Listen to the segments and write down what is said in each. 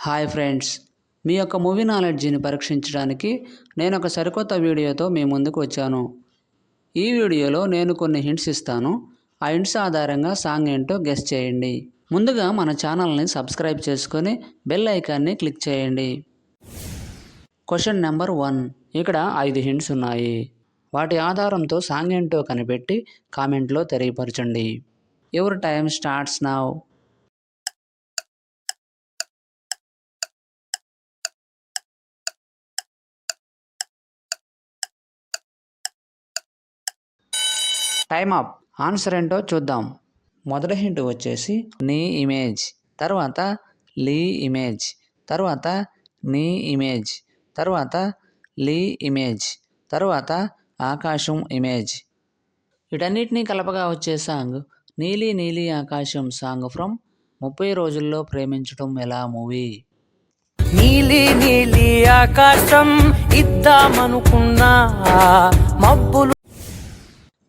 Hi friends, మీ యొక్క movie నాలెడ్జిని పరీక్షించడానికి నేను ఒక సరికొత్త వీడియోతో మీ ముందుకు వచ్చాను. ఈ వీడియోలో నేను కొన్ని హింట్స్ ఇస్తాను. ఆ హింట్స్ ఆధారంగా సాంగ్ ఏంటో గెస్ చేయండి. ముందుగా మన ఛానల్ని సబ్స్క్రైబ్ చేసుకొని బెల్ ఐకాన్ని క్లిక్ చేయండి. Question number 1. ఇక్కడ 5 హింట్స్ ఉన్నాయి. వాటి ఆధారంతో సాంగ్ ఏంటో కనిపెట్టి కామెంట్లో తెలియపరచండి. Your time starts now. Time up. Answer ఏంటో చూద్దాం. మొదటి హింట్ వచ్చేసి నీ ఇమేజ్, తర్వాత లీ ఇమేజ్, తర్వాత నీ ఇమేజ్, తర్వాత లీ ఇమేజ్, తర్వాత ఆకాశం ఇమేజ్. వీటన్నిటినీ కలపగా వచ్చే సాంగ్ నీలి నీలి ఆకాశం సాంగ్ ఫ్రమ్ 30 రోజుల్లో ప్రేమించడం ఎలా మూవీ. నీలి నీలి ఆకాశం ఇద్దామనుకున్నా మబ్బులు.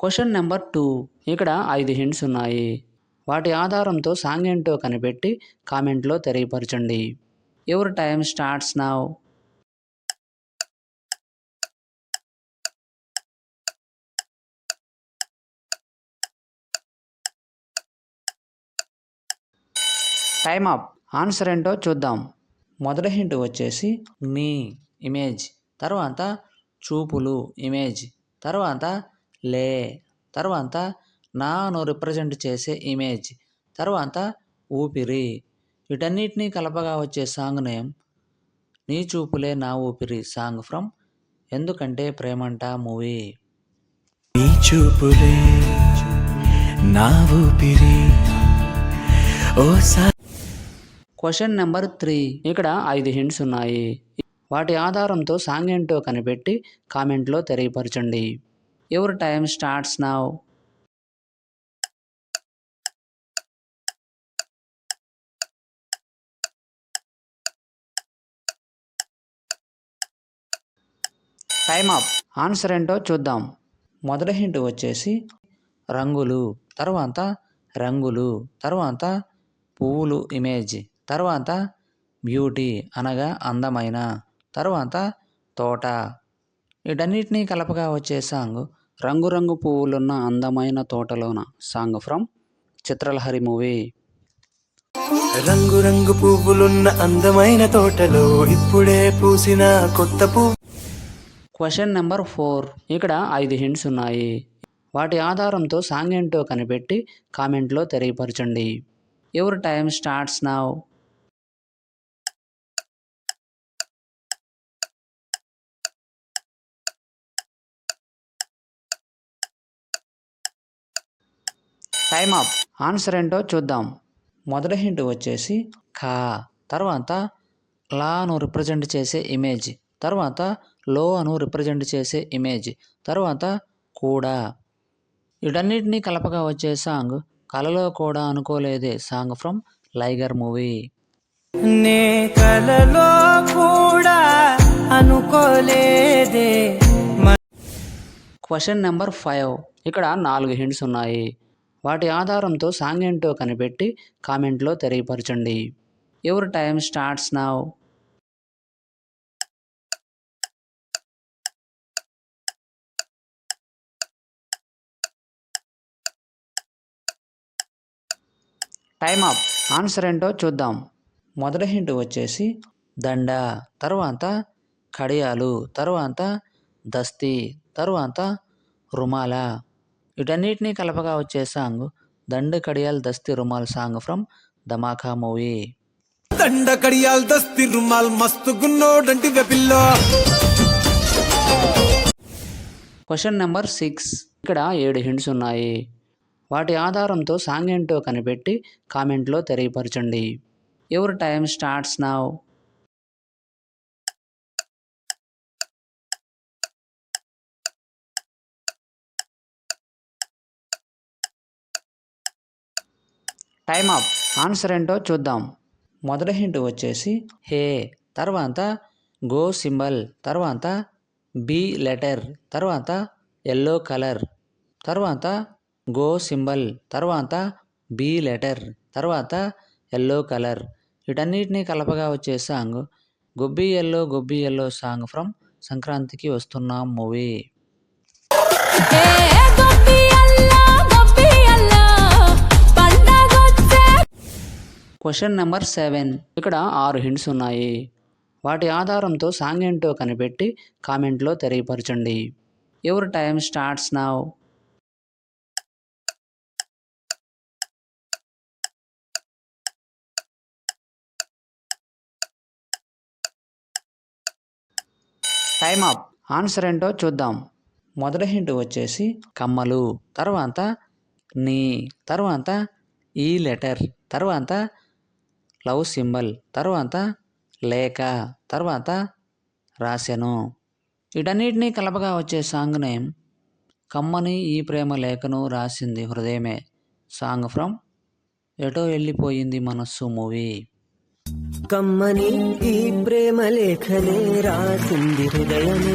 Question number 2. ఇక్కడ 5 హింట్స్ ఉన్నాయి. వాటి ఆధారంతో సాంగ్ ఏంటో కనిపెట్టి కామెంట్లో తెలియపరచండి. Your time starts now. Time up. Answer ఏంటో చూద్దాం. మొదటి హింట్ వచ్చేసి నీ ఇమేజ్, తర్వాత చూపులు ఇమేజ్, తర్వాత లే, తర్వాత నాను రిప్రజెంట్ చేసే ఇమేజ్, తర్వాత ఊపిరి. వీటన్నిటినీ కలపగా వచ్చే సాంగ్ నేమ్ నీ చూపులే నా ఊపిరి సాంగ్ ఫ్రమ్ ఎందుకంటే ప్రేమంట మూవీ. నీ చూపులే నా ఊపిరి. Question number 3. ఇక్కడ 5 హింట్స్ ఉన్నాయి. వాటి ఆధారంతో సాంగ్ ఏంటో కనిపెట్టి కామెంట్లో తెలియపరచండి. Your time starts now. Time up. Answer ఏంటో చూద్దాం. మొదటి హింట్ వచ్చేసి రంగులు, తర్వాత రంగులు, తర్వాత పువ్వులు ఇమేజ్, తర్వాత బ్యూటీ అనగా అందమైన, తర్వాత తోట. వీటన్నిటినీ కలపగా వచ్చే సాంగ్ రంగురంగు పువ్వులున్న అందమైన తోటలోన సాంగ్ ఫ్రమ్ చిత్రలహరి మూవీ. రంగు రంగు పువ్వులున్న అందమైన తోటలో ఇప్పుడే పూసిన కొత్త పువ్వు. Question number 4. ఇక్కడ 5 హింట్స్ ఉన్నాయి. వాటి ఆధారంతో సాంగ్ ఏంటో కనిపెట్టి కామెంట్లో తెలియపరచండి. Your time starts now. Time up. Answer ఏంటో చూద్దాం. మొదటి హింట్ వచ్చేసి ఖా, తర్వాత లాను రిప్రజెంట్ చేసే ఇమేజ్, తర్వాత లో అను రిప్రజెంట్ చేసే ఇమేజ్, తర్వాత కూడా. వీటన్నిటినీ కలపగా వచ్చే సాంగ్ కలలో కూడా అనుకోలేదే సాంగ్ ఫ్రమ్ లైగర్ మూవీ. నే కలలో కూడా అనుకోలేదే. Question number 5. ఇక్కడ 4 హింట్స్ ఉన్నాయి. వాటి ఆధారంతో సాంగ్ ఏంటో కనిపెట్టి కామెంట్లో తెలియపరచండి. Your time starts now. Time up. Answer ఏంటో చూద్దాం. మొదటి హింట్ వచ్చేసి దండ, తర్వాత కడియాలు, తర్వాత దస్తీ, తర్వాత రుమాల. వీటన్నిటినీ కలపగా వచ్చే సాంగ్ దండ కడియాల్ దస్తీ రుమాల్ సాంగ్ ఫ్రమ్ ధమాకా మూవీ. దండ కడియాల్ దస్తీ రుమాల్ మస్తు గున్నోడంటి వెపిల్లో. Question number 6. ఇక్కడ 7 హింట్స్ ఉన్నాయి. వాటి ఆధారంతో సాంగ్ ఏంటో కనిపెట్టి కామెంట్లో తెలియపరచండి. Your time starts now. Time up. Answer ఏంటో చూద్దాం. మొదటి హింట్ వచ్చేసి హే, తర్వాత గో సింబల్, తర్వాత బి లెటర్, తర్వాత ఎల్లో కలర్, తర్వాత గో సింబల్, తర్వాత బి లెటర్, తర్వాత ఎల్లో కలర్. వీటన్నిటినీ కలపగా వచ్చే సాంగ్ గొబ్బి yellow song from Sankranthiki Vasthunnam movie. Question number 7. ఇక్కడ 6 హింట్స్ ఉన్నాయి. వాటి ఆధారంతో సాంగ్ ఏంటో కనిపెట్టి కామెంట్లో తెలియపరచండి. Your time starts now. Time up. Answer ఏంటో చూద్దాం. మొదటి హింట్ వచ్చేసి కమ్మలు, తర్వాత నీ, తర్వాత ఈ లెటర్, తర్వాత లవ్ సింబల్, తర్వాత లేక, తర్వాత రాసెను. వీటన్నిటినీ కలపగా వచ్చే సాంగ్ నేమ్ కమ్మని ఈ ప్రేమ లేఖను రాసింది హృదయమే సాంగ్ ఫ్రమ్ ఎటో వెళ్ళిపోయింది మనస్సు మూవీ. కమ్మని ఈ ప్రేమ లేఖనే రాసింది హృదయమే.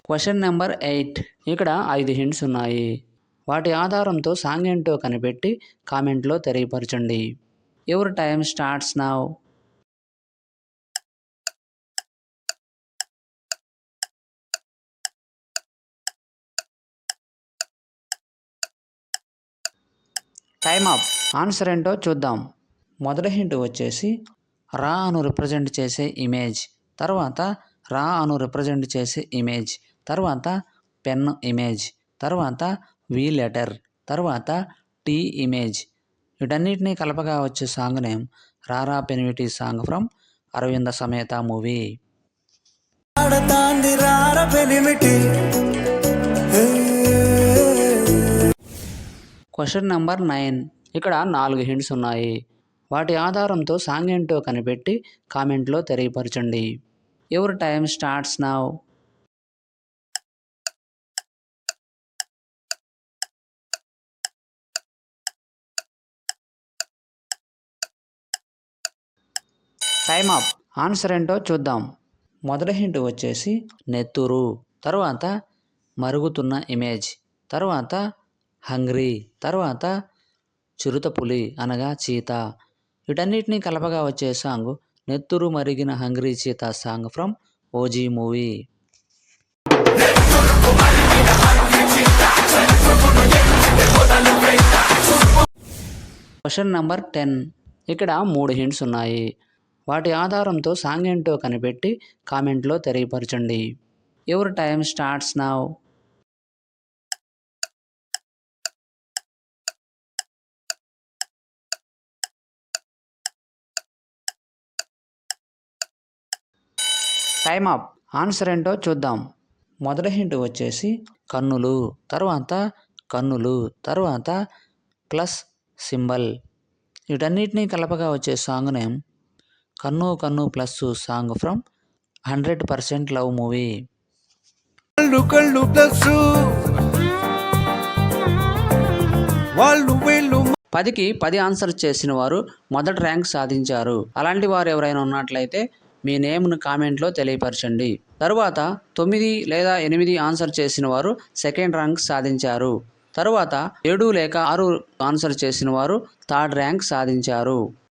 Question number 8. ఇక్కడ 5 హింట్స్ ఉన్నాయి. వాటి ఆధారంతో సాంగ్ ఏంటో కనిపెట్టి కామెంట్లో తెలియపరచండి. Your time starts now. Time up. Answer ఏంటో చూద్దాం. మొదటి హింట్ వచ్చేసి రా అను రిప్రజెంట్ చేసే ఇమేజ్, తర్వాత రా అను రిప్రజెంట్ చేసే ఇమేజ్, తర్వాత పెన్ ఇమేజ్, తర్వాత వి లెటర్, తర్వాత టీ ఇమేజ్. వీటన్నిటినీ కలపగా వచ్చే సాంగ్ నేమ్ రారా పెనివిటి song from Aravinda Sametha movie. Question number 9. ఇక్కడ 4 హింట్స్ ఉన్నాయి. వాటి ఆధారంతో సాంగ్ ఏంటో కనిపెట్టి కామెంట్లో తెలియపరచండి. Your time starts now. Time up. Answer ఏంటో చూద్దాం. మొదటి హింట్ వచ్చేసి నెత్తురు, తర్వాత మరుగుతున్న ఇమేజ్, తర్వాత హంగ్రీ, తర్వాత చిరుతపులి అనగా చీత. వీటన్నిటినీ కలపగా వచ్చే సాంగ్ నెత్తురు మరిగిన hungry cheetah song from OG movie. Question number 10. ఇక్కడ 3 హింట్స్ ఉన్నాయి. వాటి ఆధారంతో సాంగ్ ఏంటో కనిపెట్టి కామెంట్లో తెలియపరచండి. Your time starts now. Time up. Answer ఏంటో చూద్దాం. మొదటి హింట్ వచ్చేసి కన్నులు, తర్వాత కన్నులు, తర్వాత ప్లస్ సింబల్. వీటన్నిటినీ కలపగా వచ్చే సాంగ్ నేమ్ కన్ను కన్ను plus song from 100% love movie. కళ్ళు కళ్ళు ప్లస్ వాళ్ళు వీళ్ళు 10కి 10 ఆన్సర్ చేసిన వారు మొదటి ర్యాంక్ సాధించారు. అలాంటి వారు ఎవరైనా ఉన్నట్లయితే మీ నేమ్ను కామెంట్లో తెలియపరచండి. తరువాత 9 లేదా 8 ఆన్సర్ చేసిన వారు సెకండ్ ర్యాంక్ సాధించారు. తరువాత 7 లేక 6 ఆన్సర్ చేసిన వారు థర్డ్ ర్యాంక్ సాధించారు.